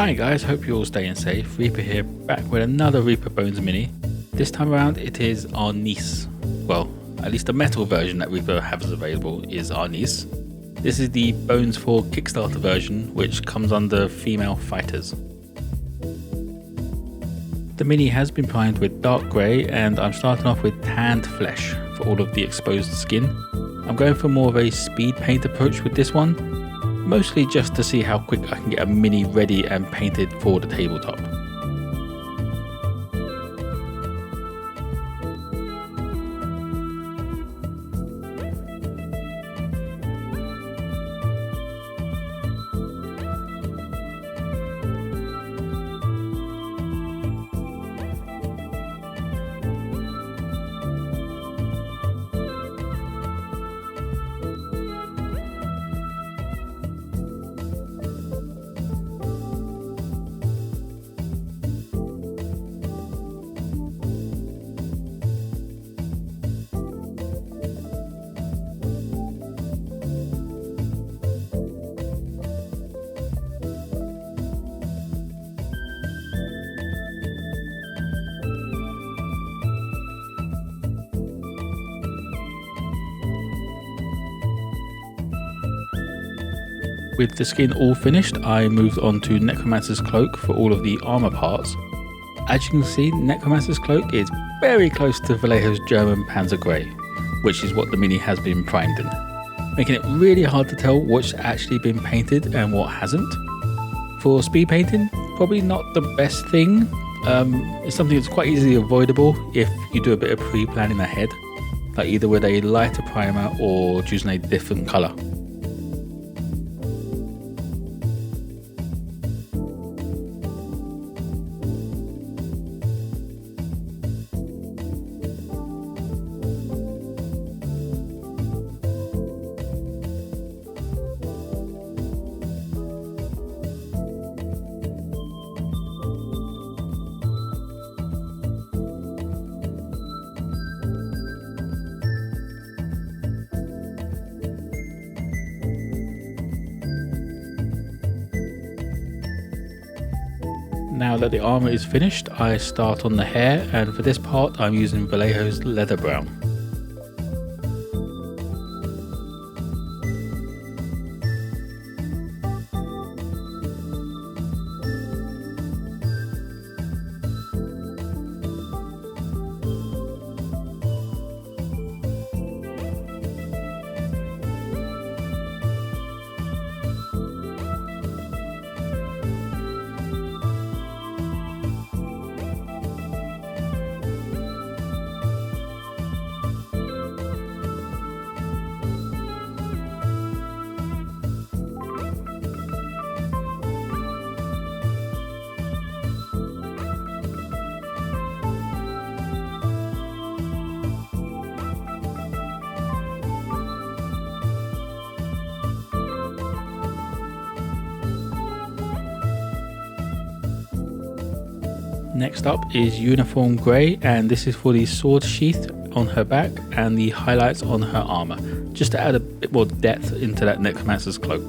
Hi guys, hope you're all staying safe. Reaper here, back with another Reaper Bones mini. This time around it is Arnise. Well, at least the metal version that Reaper has available is Arnise. This is the Bones for Kickstarter version, which comes under female fighters. The mini has been primed with dark grey, and I'm starting off with tanned flesh for all of the exposed skin. I'm going for more of a speed paint approach with this one, mostly just to see how quick I can get a mini ready and painted for the tabletop. With the skin all finished, I moved on to Necromancer's Cloak for all of the armor parts. As you can see, Necromancer's Cloak is very close to Vallejo's German Panzer Grey, which is what the mini has been primed in, making it really hard to tell what's actually been painted and what hasn't. For speed painting, probably not the best thing. It's something that's quite easily avoidable if you do a bit of pre-planning ahead, like either with a lighter primer or choosing a different colour. Now that the armour is finished, I start on the hair, and for this part I'm using Vallejo's Leather Brown. Next up is Uniform Grey, and this is for the sword sheath on her back and the highlights on her armour, just to add a bit more depth into that Necromancer's Cloak.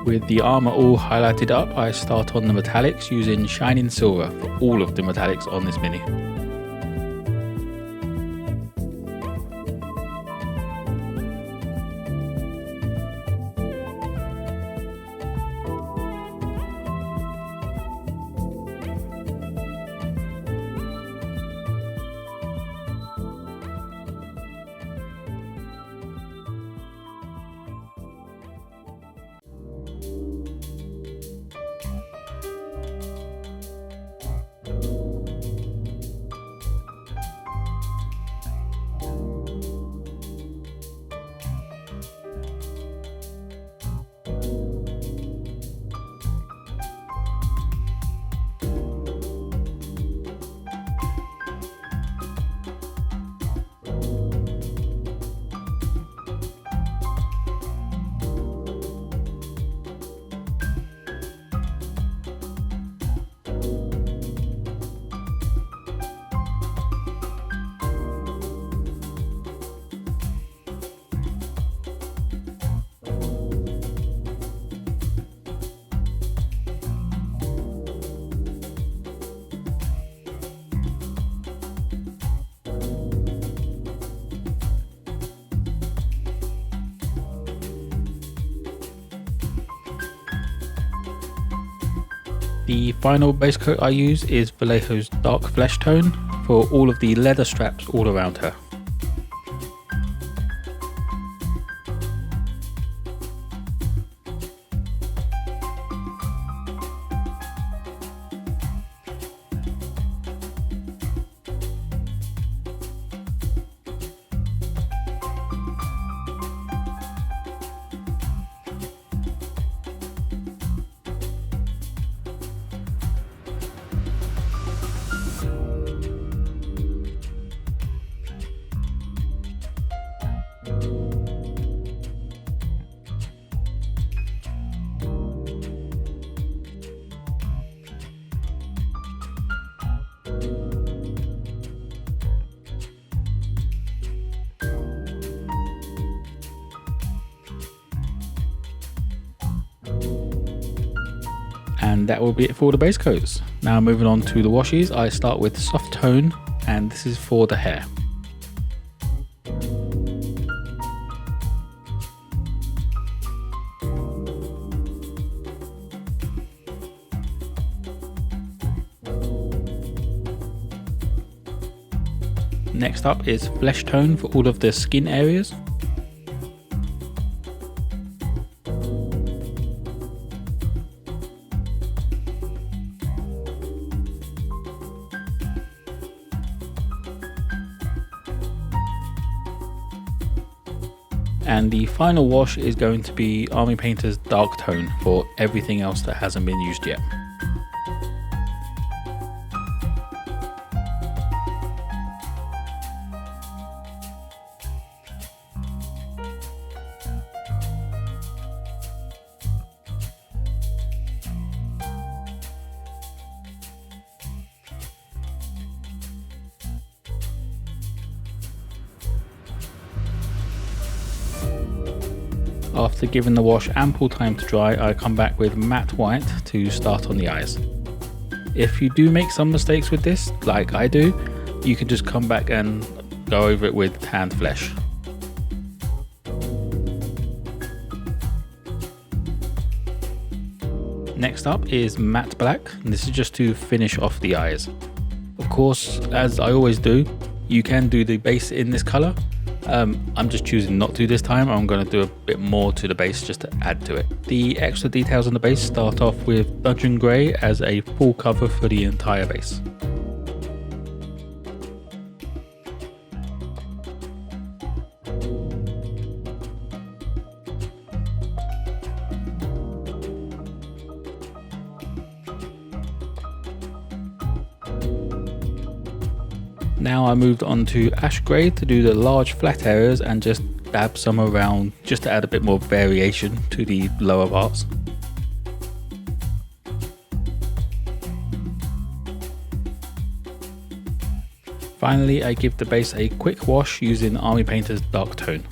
With the armour all highlighted up, I start on the metallics using Shining Silver for all of the metallics on this mini. The final base coat I use is Vallejo's Dark Flesh Tone for all of the leather straps all around her. And that will be it for the base coats. Now moving on to the washes, I start with Soft Tone, and this is for the hair. Next up is Flesh Tone for all of the skin areas. And the final wash is going to be Army Painter's Dark Tone for everything else that hasn't been used yet. After giving the wash ample time to dry, I come back with matte white to start on the eyes. If you do make some mistakes with this, like I do, you can just come back and go over it with tanned flesh. Next up is matte black, and this is just to finish off the eyes. Of course, as I always do, you can do the base in this colour. I'm just choosing not to this time. I'm going to do a bit more to the base just to add to it. The extra details on the base start off with Dungeon Grey as a full cover for the entire base. Now I moved on to Ash Grey to do the large flat areas and just dab some around just to add a bit more variation to the lower parts. Finally, I give the base a quick wash using Army Painter's Dark Tone.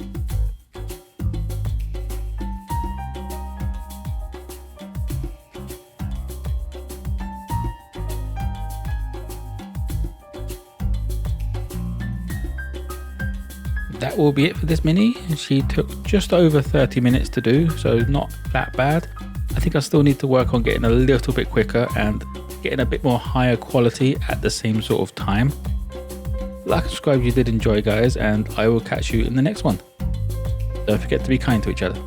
That will be it for this mini. She took just over 30 minutes to do, so not that bad. I think I still need to work on getting a little bit quicker and getting a bit more higher quality at the same sort of time. Like and subscribe if you did enjoy, guys, and I will catch you in the next one. Don't forget to be kind to each other.